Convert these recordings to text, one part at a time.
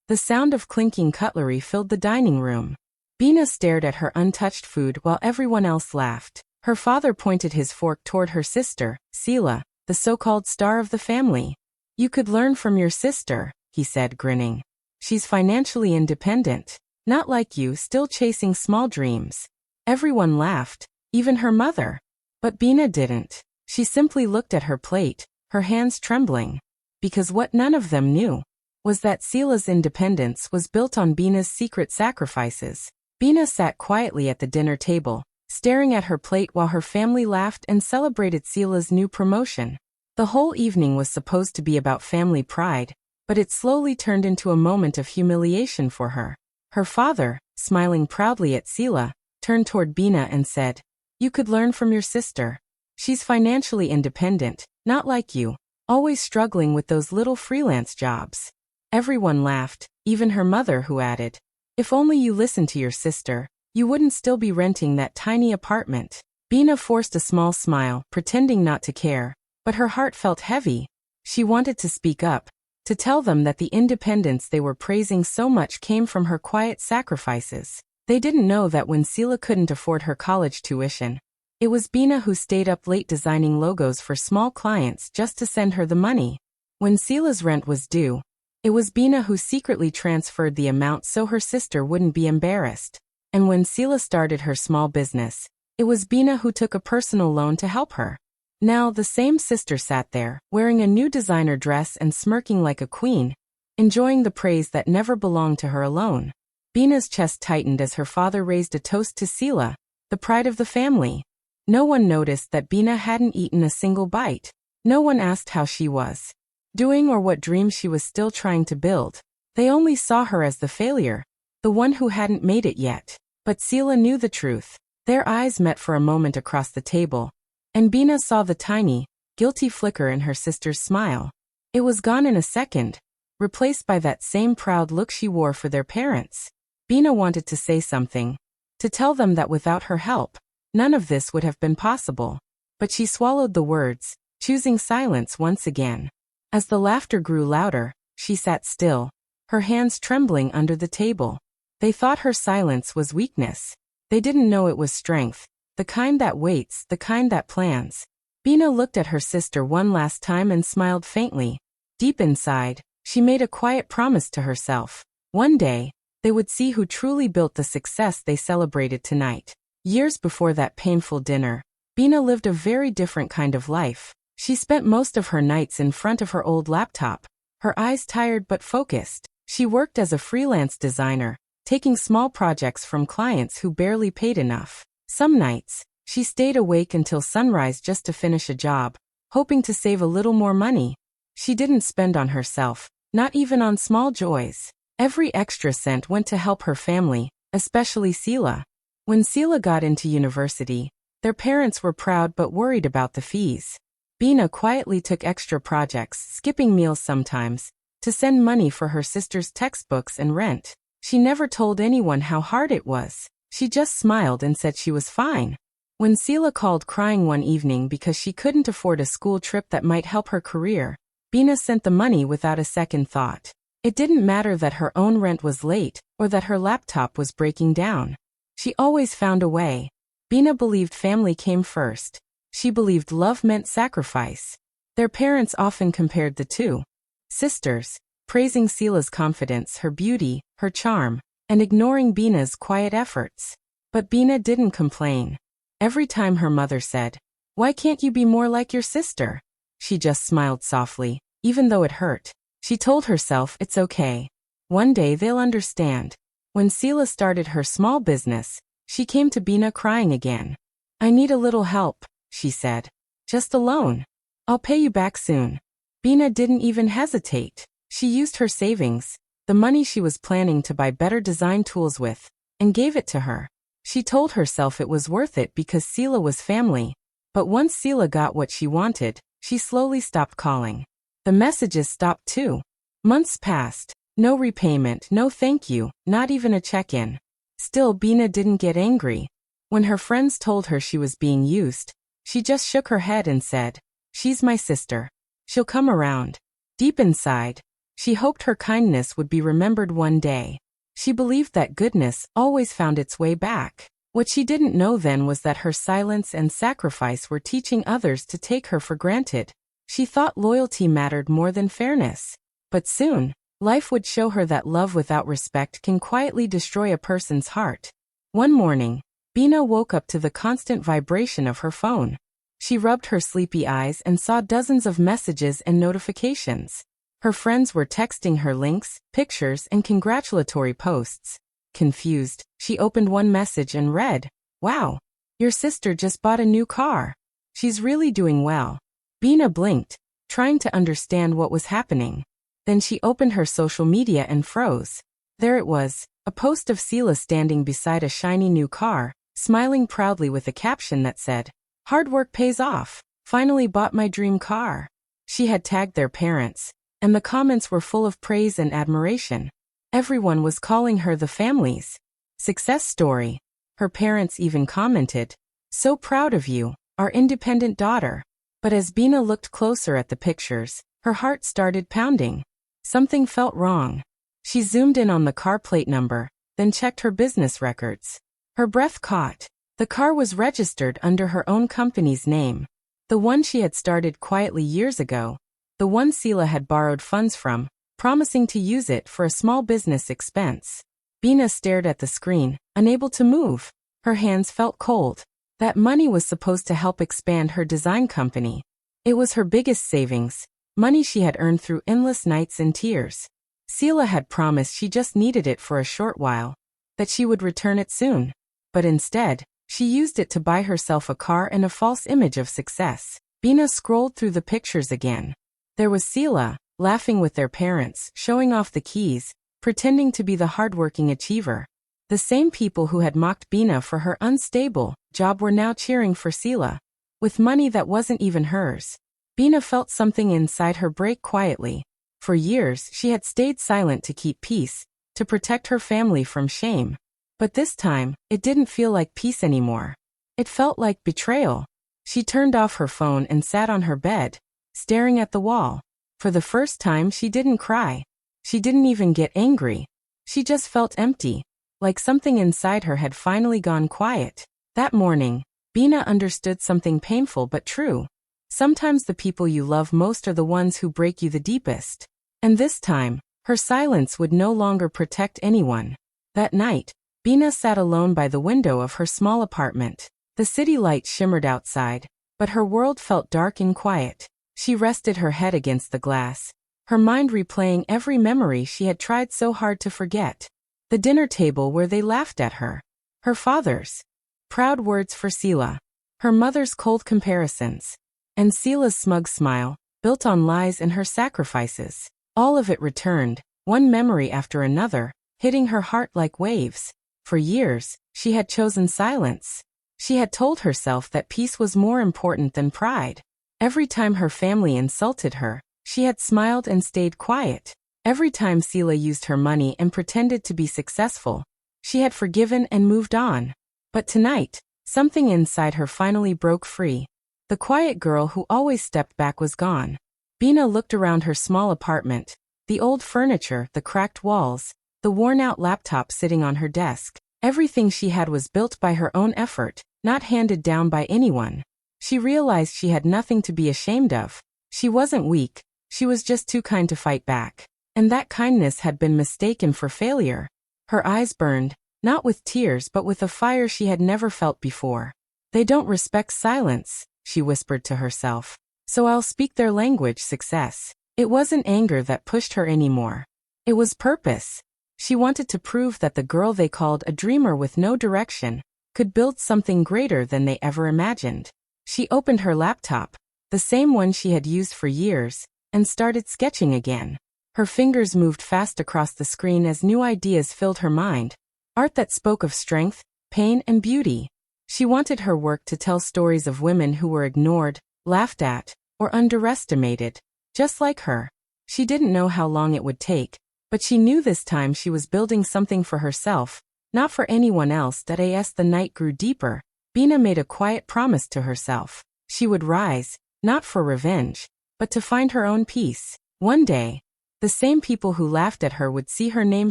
The sound of clinking cutlery filled the dining room. Bina stared at her untouched food while everyone else laughed. Her father pointed his fork toward her sister, Sila, the so-called star of the family. "You could learn from your sister," he said, grinning. "She's financially independent. Not like you, still chasing small dreams." Everyone laughed, even her mother. But Bina didn't. She simply looked at her plate, her hands trembling. Because what none of them knew was that Sila's independence was built on Bina's secret sacrifices. Bina sat quietly at the dinner table, staring at her plate while her family laughed and celebrated Sila's new promotion. The whole evening was supposed to be about family pride, but it slowly turned into a moment of humiliation for her. Her father, smiling proudly at Sila, turned toward Bina and said, "You could learn from your sister. She's financially independent, not like you, always struggling with those little freelance jobs." Everyone laughed, even her mother, who added, "If only you listened to your sister, you wouldn't still be renting that tiny apartment." Bina forced a small smile, pretending not to care, but her heart felt heavy. She wanted to speak up, to tell them that the independence they were praising so much came from her quiet sacrifices. They didn't know that when Sila couldn't afford her college tuition, it was Bina who stayed up late designing logos for small clients just to send her the money. When Sila's rent was due, it was Bina who secretly transferred the amount so her sister wouldn't be embarrassed. And when Sila started her small business, it was Bina who took a personal loan to help her. Now the same sister sat there, wearing a new designer dress and smirking like a queen, enjoying the praise that never belonged to her alone. Bina's chest tightened as her father raised a toast to Sila, the pride of the family. No one noticed that Bina hadn't eaten a single bite. No one asked how she was doing or what dreams she was still trying to build. They only saw her as the failure, the one who hadn't made it yet. But Sila knew the truth. Their eyes met for a moment across the table, and Bina saw the tiny, guilty flicker in her sister's smile. It was gone in a second, replaced by that same proud look she wore for their parents. Bina wanted to say something, to tell them that without her help, none of this would have been possible. But she swallowed the words, choosing silence once again. As the laughter grew louder, she sat still, her hands trembling under the table. They thought her silence was weakness. They didn't know it was strength, the kind that waits, the kind that plans. Bina looked at her sister one last time and smiled faintly. Deep inside, she made a quiet promise to herself. One day, they would see who truly built the success they celebrated tonight. Years before that painful dinner, Bina lived a very different kind of life. She spent most of her nights in front of her old laptop, her eyes tired but focused. She worked as a freelance designer, taking small projects from clients who barely paid enough. Some nights, she stayed awake until sunrise just to finish a job, hoping to save a little more money. She didn't spend on herself, not even on small joys. Every extra cent went to help her family, especially Sila. When Sila got into university, their parents were proud but worried about the fees. Bina quietly took extra projects, skipping meals sometimes, to send money for her sister's textbooks and rent. She never told anyone how hard it was. She just smiled and said she was fine. When Sila called crying one evening because she couldn't afford a school trip that might help her career, Bina sent the money without a second thought. It didn't matter that her own rent was late or that her laptop was breaking down. She always found a way. Bina believed family came first. She believed love meant sacrifice. Their parents often compared the two sisters, praising Sila's confidence, her beauty, her charm, and ignoring Bina's quiet efforts. But Bina didn't complain. Every time her mother said, "Why can't you be more like your sister?" she just smiled softly, even though it hurt. She told herself it's okay. One day they'll understand. When Sila started her small business, she came to Bina crying again. "I need a little help," she said. "Just a loan. I'll pay you back soon." Bina didn't even hesitate. She used her savings, the money she was planning to buy better design tools with, and gave it to her. She told herself it was worth it because Sila was family. But once Sila got what she wanted, she slowly stopped calling. The messages stopped too. Months passed. No repayment, no thank you, not even a check-in. Still, Bina didn't get angry. When her friends told her she was being used, she just shook her head and said, "She's my sister. She'll come around." Deep inside, She hoped her kindness would be remembered one day. She believed that goodness always found its way back. What she didn't know then was that her silence and sacrifice were teaching others to take her for granted. She thought loyalty mattered more than fairness. But soon, life would show her that love without respect can quietly destroy a person's heart. One morning, Bina woke up to the constant vibration of her phone. She rubbed her sleepy eyes and saw dozens of messages and notifications. Her friends were texting her links, pictures, and congratulatory posts. Confused, she opened one message and read, "Wow, your sister just bought a new car. She's really doing well." Bina blinked, trying to understand what was happening. Then she opened her social media and froze. There it was, a post of Sila standing beside a shiny new car, smiling proudly with a caption that said, "Hard work pays off. Finally bought my dream car." She had tagged their parents, and the comments were full of praise and admiration. Everyone was calling her the family's success story. Her parents even commented, "So proud of you, our independent daughter." But as Bina looked closer at the pictures, her heart started pounding. Something felt wrong. She zoomed in on the car plate number, then checked her business records. Her breath caught. The car was registered under her own company's name. The one she had started quietly years ago. The one Sila had borrowed funds from, promising to use it for a small business expense. Bina stared at the screen, unable to move. Her hands felt cold. That money was supposed to help expand her design company. It was her biggest savings, money she had earned through endless nights and tears. Sila had promised she just needed it for a short while, that she would return it soon. But instead, she used it to buy herself a car and a false image of success. Bina scrolled through the pictures again. There was Sila, laughing with their parents, showing off the keys, pretending to be the hardworking achiever. The same people who had mocked Bina for her unstable job were now cheering for Sila. With money that wasn't even hers. Bina felt something inside her break quietly. For years, she had stayed silent to keep peace, to protect her family from shame. But this time, it didn't feel like peace anymore. It felt like betrayal. She turned off her phone and sat on her bed, staring at the wall. For the first time, she didn't cry. She didn't even get angry. She just felt empty, like something inside her had finally gone quiet. That morning, Bina understood something painful but true. Sometimes the people you love most are the ones who break you the deepest. And this time, her silence would no longer protect anyone. That night, Bina sat alone by the window of her small apartment. The city light shimmered outside, but her world felt dark and quiet. She rested her head against the glass, her mind replaying every memory she had tried so hard to forget. The dinner table where they laughed at her. Her father's proud words for Sila. Her mother's cold comparisons. And Sila's smug smile, built on lies and her sacrifices. All of it returned, one memory after another, hitting her heart like waves. For years, she had chosen silence. She had told herself that peace was more important than pride. Every time her family insulted her, she had smiled and stayed quiet. Every time Sila used her money and pretended to be successful, she had forgiven and moved on. But tonight, something inside her finally broke free. The quiet girl who always stepped back was gone. Bina looked around her small apartment, the old furniture, the cracked walls, the worn-out laptop sitting on her desk. Everything she had was built by her own effort, not handed down by anyone. She realized she had nothing to be ashamed of. She wasn't weak, she was just too kind to fight back. And that kindness had been mistaken for failure. Her eyes burned, not with tears but with a fire she had never felt before. "They don't respect silence," she whispered to herself. "So I'll speak their language, success." It wasn't anger that pushed her anymore. It was purpose. She wanted to prove that the girl they called a dreamer with no direction could build something greater than they ever imagined. She opened her laptop, the same one she had used for years, and started sketching again. Her fingers moved fast across the screen as new ideas filled her mind. Art that spoke of strength, pain, and beauty. She wanted her work to tell stories of women who were ignored, laughed at, or underestimated, just like her. She didn't know how long it would take, but she knew this time she was building something for herself, not for anyone else. As the night grew deeper, Bina made a quiet promise to herself. She would rise, not for revenge, but to find her own peace. One day, The same people who laughed at her would see her name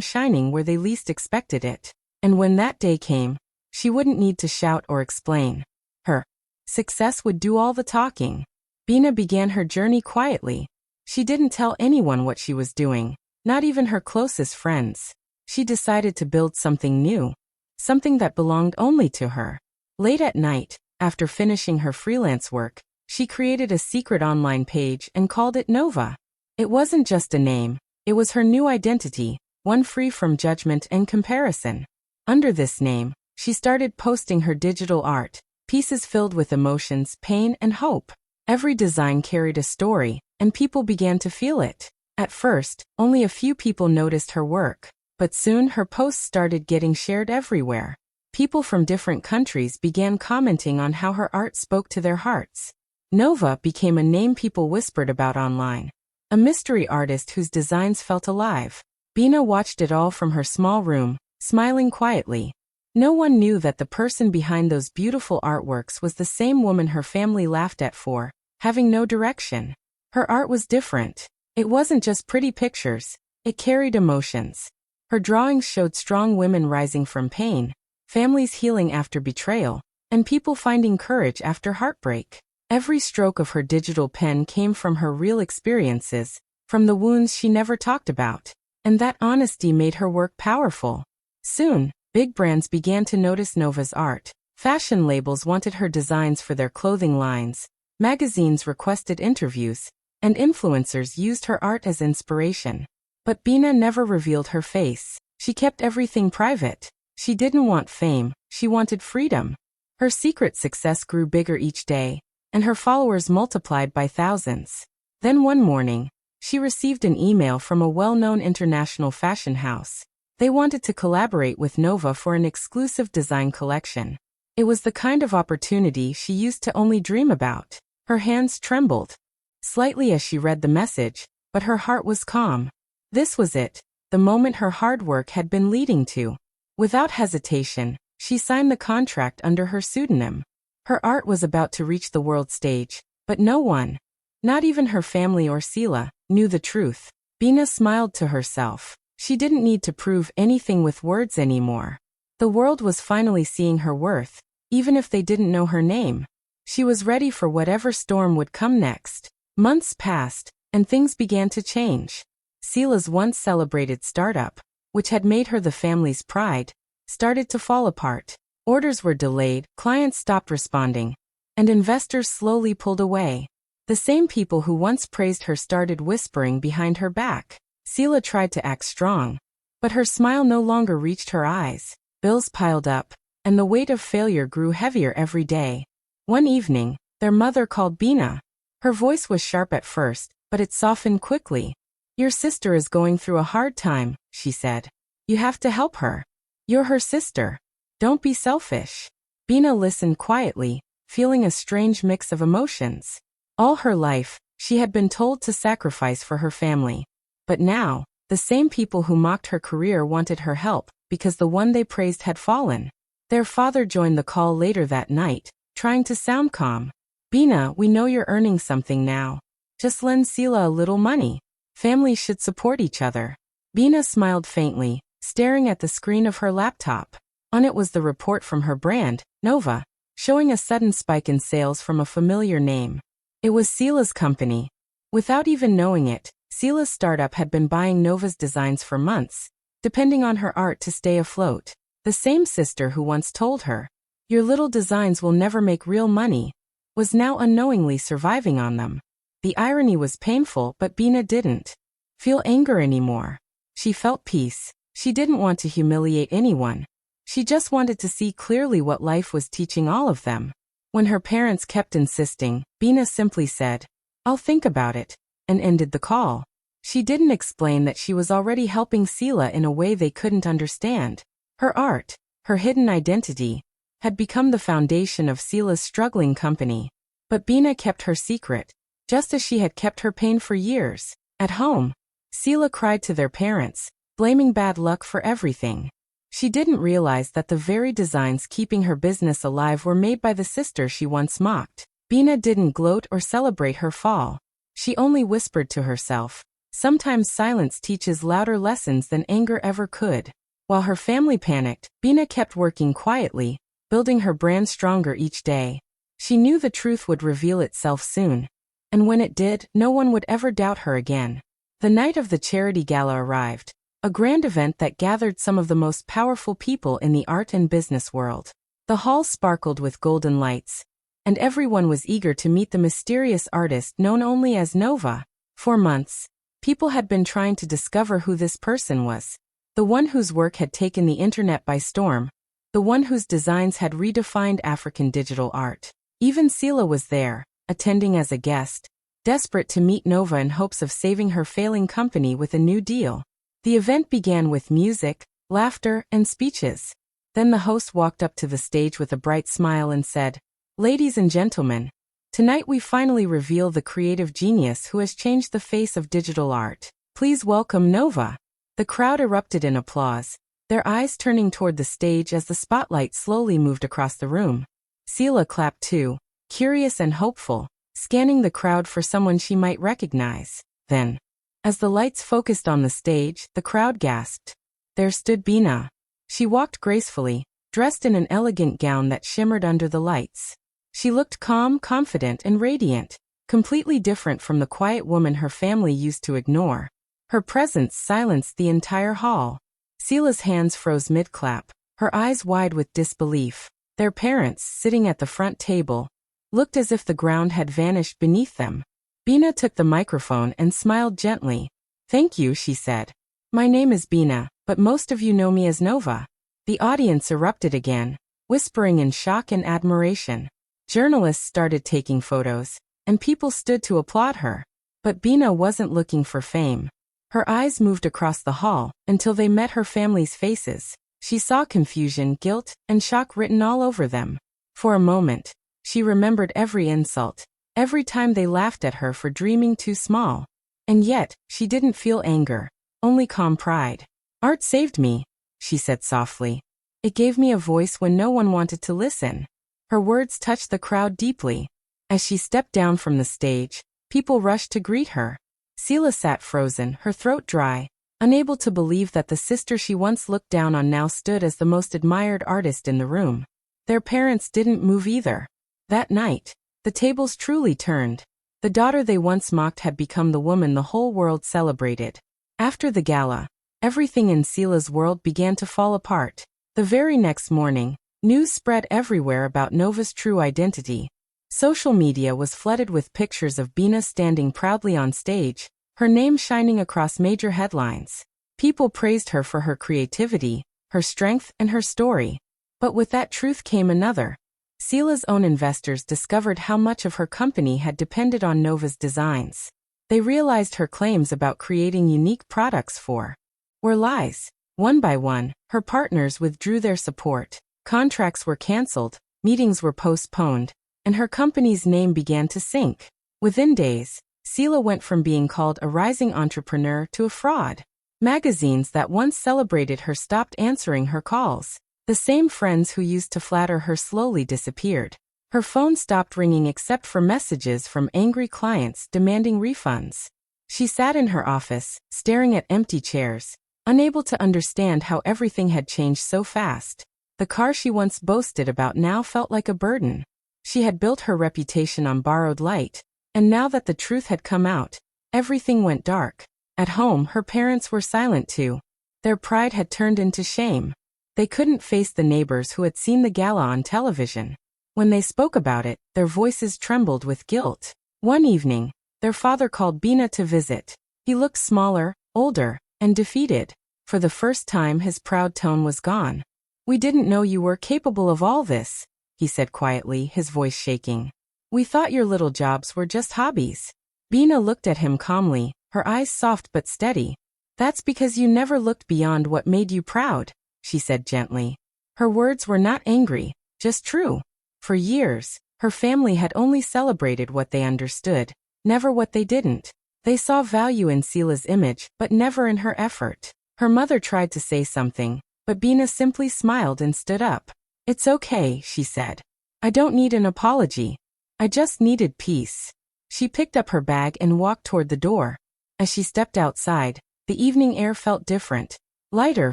shining where they least expected it. And when that day came, she wouldn't need to shout or explain. Her success would do all the talking. Bina began her journey quietly. She didn't tell anyone what she was doing, not even her closest friends. She decided to build something new, something that belonged only to her. Late at night, after finishing her freelance work, she created a secret online page and called it Nova. It wasn't just a name, it was her new identity, one free from judgment and comparison. Under this name, she started posting her digital art, pieces filled with emotions, pain, and hope. Every design carried a story, and people began to feel it. At first, only a few people noticed her work, but soon her posts started getting shared everywhere. People from different countries began commenting on how her art spoke to their hearts. Nova became a name people whispered about online. A mystery artist whose designs felt alive. Bina watched it all from her small room, smiling quietly. No one knew that the person behind those beautiful artworks was the same woman her family laughed at for having no direction. Her art was different. It wasn't just pretty pictures, it carried emotions. Her drawings showed strong women rising from pain, families healing after betrayal, and people finding courage after heartbreak. Every stroke of her digital pen came from her real experiences, from the wounds she never talked about. And that honesty made her work powerful. Soon, big brands began to notice Nova's art. Fashion labels wanted her designs for their clothing lines, magazines requested interviews, and influencers used her art as inspiration. But Bina never revealed her face. She kept everything private. She didn't want fame, she wanted freedom. Her secret success grew bigger each day, and her followers multiplied by thousands. Then one morning, she received an email from a well-known international fashion house. They wanted to collaborate with Nova for an exclusive design collection. It was the kind of opportunity she used to only dream about. Her hands trembled slightly as she read the message, but her heart was calm. This was it, the moment her hard work had been leading to. Without hesitation, she signed the contract under her pseudonym. Her art was about to reach the world stage, but no one, not even her family or Sila, knew the truth. Bina smiled to herself. She didn't need to prove anything with words anymore. The world was finally seeing her worth, even if they didn't know her name. She was ready for whatever storm would come next. Months passed, and things began to change. Sila's once celebrated startup, which had made her the family's pride, started to fall apart. Orders were delayed, clients stopped responding, and investors slowly pulled away. The same people who once praised her started whispering behind her back. Sila tried to act strong, but her smile no longer reached her eyes. Bills piled up, and the weight of failure grew heavier every day. One evening, their mother called Bina. Her voice was sharp at first, but it softened quickly. "Your sister is going through a hard time," she said. "You have to help her. You're her sister. Don't be selfish." Bina listened quietly, feeling a strange mix of emotions. All her life, she had been told to sacrifice for her family. But now, the same people who mocked her career wanted her help, because the one they praised had fallen. Their father joined the call later that night, trying to sound calm. "Bina, we know you're earning something now. Just lend Sila a little money. Families should support each other." Bina smiled faintly, staring at the screen of her laptop. On it was the report from her brand, Nova, showing a sudden spike in sales from a familiar name. It was Sila's company. Without even knowing it, Sila's startup had been buying Nova's designs for months, depending on her art to stay afloat. The same sister who once told her, "Your little designs will never make real money," was now unknowingly surviving on them. The irony was painful, but Bina didn't feel anger anymore. She felt peace. She didn't want to humiliate anyone. She just wanted to see clearly what life was teaching all of them. When her parents kept insisting, Bina simply said, "I'll think about it," and ended the call. She didn't explain that she was already helping Sila in a way they couldn't understand. Her art, her hidden identity, had become the foundation of Sila's struggling company. But Bina kept her secret, just as she had kept her pain for years. At home, Sila cried to their parents, blaming bad luck for everything. She didn't realize that the very designs keeping her business alive were made by the sister she once mocked. Bina didn't gloat or celebrate her fall. She only whispered to herself, Sometimes silence teaches louder lessons than anger ever could. While her family panicked, Bina kept working quietly, building her brand stronger each day. She knew the truth would reveal itself soon. And when it did, no one would ever doubt her again. The night of the charity gala arrived, a grand event that gathered some of the most powerful people in the art and business world. The hall sparkled with golden lights, and everyone was eager to meet the mysterious artist known only as Nova. For months, people had been trying to discover who this person was. The one whose work had taken the internet by storm. The one whose designs had redefined African digital art. Even Sila was there, attending as a guest, desperate to meet Nova in hopes of saving her failing company with a new deal. The event began with music, laughter, and speeches. Then the host walked up to the stage with a bright smile and said, "Ladies and gentlemen, tonight we finally reveal the creative genius who has changed the face of digital art. Please welcome Nova." The crowd erupted in applause, their eyes turning toward the stage as the spotlight slowly moved across the room. Sila clapped too, curious and hopeful, scanning the crowd for someone she might recognize. Then, as the lights focused on the stage, the crowd gasped. There stood Bina. She walked gracefully, dressed in an elegant gown that shimmered under the lights. She looked calm, confident, and radiant, completely different from the quiet woman her family used to ignore. Her presence silenced the entire hall. Sila's hands froze mid-clap, her eyes wide with disbelief. Their parents, sitting at the front table, looked as if the ground had vanished beneath them. Bina took the microphone and smiled gently. "Thank you," she said. "My name is Bina, but most of you know me as Nova." The audience erupted again, whispering in shock and admiration. Journalists started taking photos, and people stood to applaud her. But Bina wasn't looking for fame. Her eyes moved across the hall until they met her family's faces. She saw confusion, guilt, and shock written all over them. For a moment, she remembered every insult, every time they laughed at her for dreaming too small. And yet, she didn't feel anger, only calm pride. "Art saved me," she said softly. "It gave me a voice when no one wanted to listen." Her words touched the crowd deeply. As she stepped down from the stage, people rushed to greet her. Sila sat frozen, her throat dry, unable to believe that the sister she once looked down on now stood as the most admired artist in the room. Their parents didn't move either. That night, the tables truly turned. The daughter they once mocked had become the woman the whole world celebrated. After the gala, everything in Sila's world began to fall apart. The very next morning, news spread everywhere about Nova's true identity. Social media was flooded with pictures of Bina standing proudly on stage, her name shining across major headlines. People praised her for her creativity, her strength, and her story. But with that truth came another. Sila's own investors discovered how much of her company had depended on Nova's designs. They realized her claims about creating unique products were lies. One by one, her partners withdrew their support. Contracts were canceled, meetings were postponed, and her company's name began to sink. Within days, Sila went from being called a rising entrepreneur to a fraud. Magazines that once celebrated her stopped answering her calls. The same friends who used to flatter her slowly disappeared. Her phone stopped ringing except for messages from angry clients demanding refunds. She sat in her office, staring at empty chairs, unable to understand how everything had changed so fast. The car she once boasted about now felt like a burden. She had built her reputation on borrowed light, and now that the truth had come out, everything went dark. At home, her parents were silent too. Their pride had turned into shame. They couldn't face the neighbors who had seen the gala on television. When they spoke about it, their voices trembled with guilt. One evening, their father called Bina to visit. He looked smaller, older, and defeated. For the first time, his proud tone was gone. "We didn't know you were capable of all this," he said quietly, his voice shaking. "We thought your little jobs were just hobbies." Bina looked at him calmly, her eyes soft but steady. "That's because you never looked beyond what made you proud," she said gently. Her words were not angry, just true. For years, her family had only celebrated what they understood, never what they didn't. They saw value in Sila's image, but never in her effort. Her mother tried to say something, but Bina simply smiled and stood up. "It's okay," she said. "I don't need an apology. I just needed peace." She picked up her bag and walked toward the door. As she stepped outside, the evening air felt different, lighter,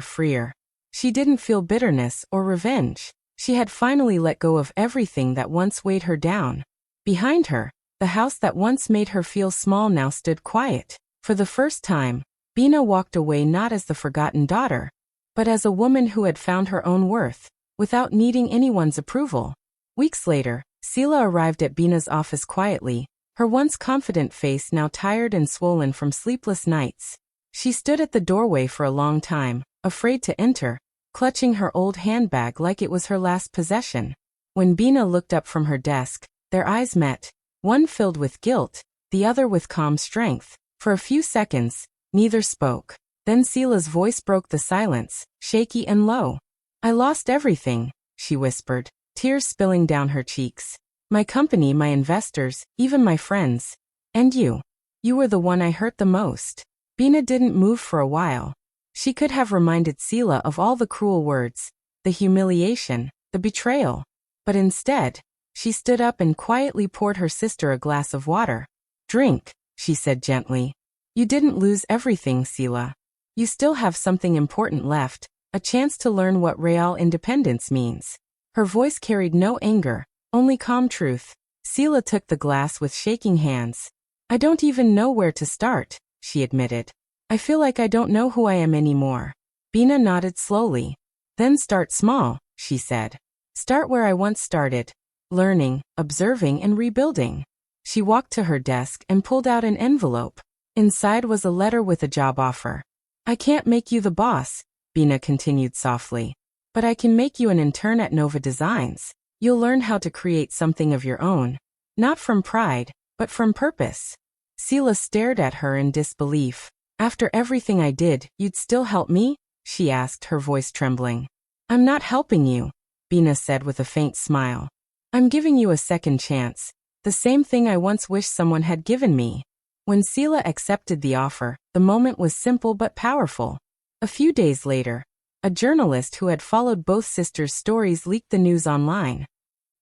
freer. She didn't feel bitterness or revenge. She had finally let go of everything that once weighed her down. Behind her, the house that once made her feel small now stood quiet. For the first time, Bina walked away not as the forgotten daughter, but as a woman who had found her own worth, without needing anyone's approval. Weeks later, Sila arrived at Bina's office quietly, her once confident face now tired and swollen from sleepless nights. She stood at the doorway for a long time, afraid to enter, clutching her old handbag like it was her last possession. When Bina looked up from her desk, their eyes met, one filled with guilt, the other with calm strength. For a few seconds, neither spoke. Then Sila's voice broke the silence, shaky and low. "I lost everything," she whispered, tears spilling down her cheeks. "My company, my investors, even my friends. And you. You were the one I hurt the most." Bina didn't move for a while. She could have reminded Sila of all the cruel words, the humiliation, the betrayal. But instead, she stood up and quietly poured her sister a glass of water. "Drink," she said gently. "You didn't lose everything, Sila. You still have something important left, a chance to learn what real independence means." Her voice carried no anger, only calm truth. Sila took the glass with shaking hands. "I don't even know where to start," she admitted. "I feel like I don't know who I am anymore." Bina nodded slowly. "Then start small," she said. "Start where I once started, learning, observing, and rebuilding." She walked to her desk and pulled out an envelope. Inside was a letter with a job offer. "I can't make you the boss," Bina continued softly, "but I can make you an intern at Nova Designs. You'll learn how to create something of your own. Not from pride, but from purpose." Sila stared at her in disbelief. "After everything I did, you'd still help me?" she asked, her voice trembling. "I'm not helping you," Bina said with a faint smile. "I'm giving you a second chance, the same thing I once wished someone had given me." When Sila accepted the offer, the moment was simple but powerful. A few days later, a journalist who had followed both sisters' stories leaked the news online.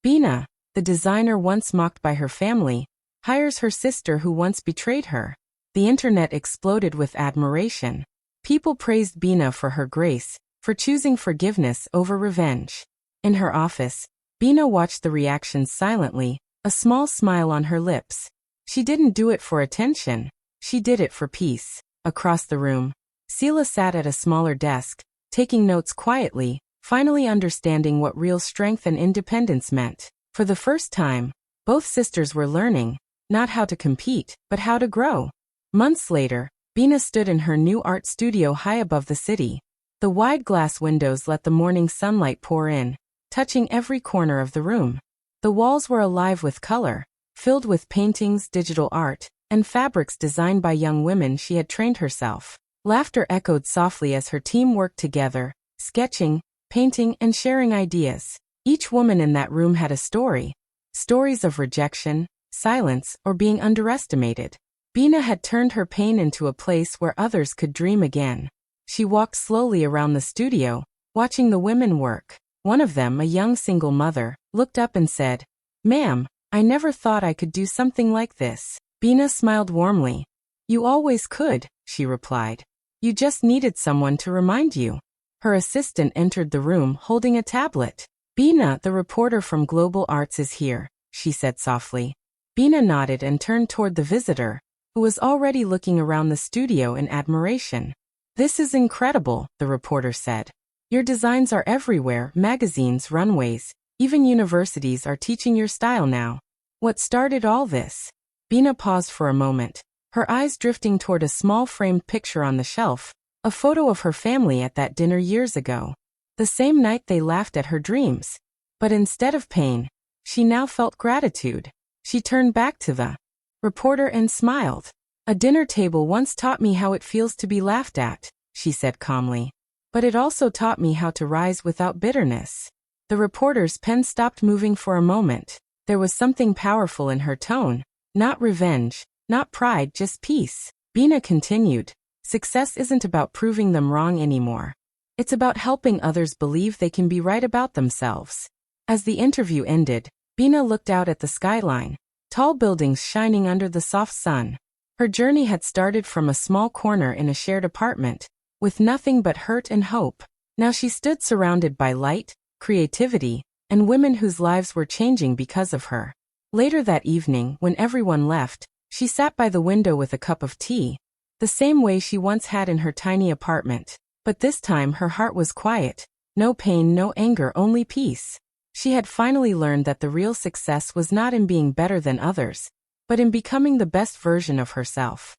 Bina, the designer once mocked by her family, hires her sister who once betrayed her. The internet exploded with admiration. People praised Bina for her grace, for choosing forgiveness over revenge. In her office, Bina watched the reactions silently, a small smile on her lips. She didn't do it for attention. She did it for peace. Across the room, Sila sat at a smaller desk, taking notes quietly, finally understanding what real strength and independence meant. For the first time, both sisters were learning, not how to compete, but how to grow. Months later, Bina stood in her new art studio high above the city. The wide glass windows let the morning sunlight pour in, touching every corner of the room. The walls were alive with color, filled with paintings, digital art, and fabrics designed by young women she had trained herself. Laughter echoed softly as her team worked together, sketching, painting, and sharing ideas. Each woman in that room had a story. Stories of rejection, silence, or being underestimated. Bina had turned her pain into a place where others could dream again. She walked slowly around the studio, watching the women work. One of them, a young single mother, looked up and said, "Ma'am, I never thought I could do something like this." Bina smiled warmly. "You always could," she replied. "You just needed someone to remind you." Her assistant entered the room holding a tablet. "Bina, the reporter from Global Arts is here," she said softly. Bina nodded and turned toward the visitor, who was already looking around the studio in admiration. "This is incredible," the reporter said. "Your designs are everywhere, magazines, runways, even universities are teaching your style now. What started all this?" Bina paused for a moment, her eyes drifting toward a small framed picture on the shelf, a photo of her family at that dinner years ago. The same night they laughed at her dreams. But instead of pain, she now felt gratitude. She turned back to the reporter and smiled. "A dinner table once taught me how it feels to be laughed at," she said calmly. "But it also taught me how to rise without bitterness." The reporter's pen stopped moving for a moment. There was something powerful in her tone. Not revenge, not pride, just peace. Bina continued, "Success isn't about proving them wrong anymore. It's about helping others believe they can be right about themselves." As the interview ended, Bina looked out at the skyline, tall buildings shining under the soft sun. Her journey had started from a small corner in a shared apartment, with nothing but hurt and hope. Now she stood surrounded by light, creativity, and women whose lives were changing because of her. Later that evening, when everyone left, she sat by the window with a cup of tea, the same way she once had in her tiny apartment. But this time her heart was quiet. No pain, no anger, only peace. She had finally learned that the real success was not in being better than others, but in becoming the best version of herself.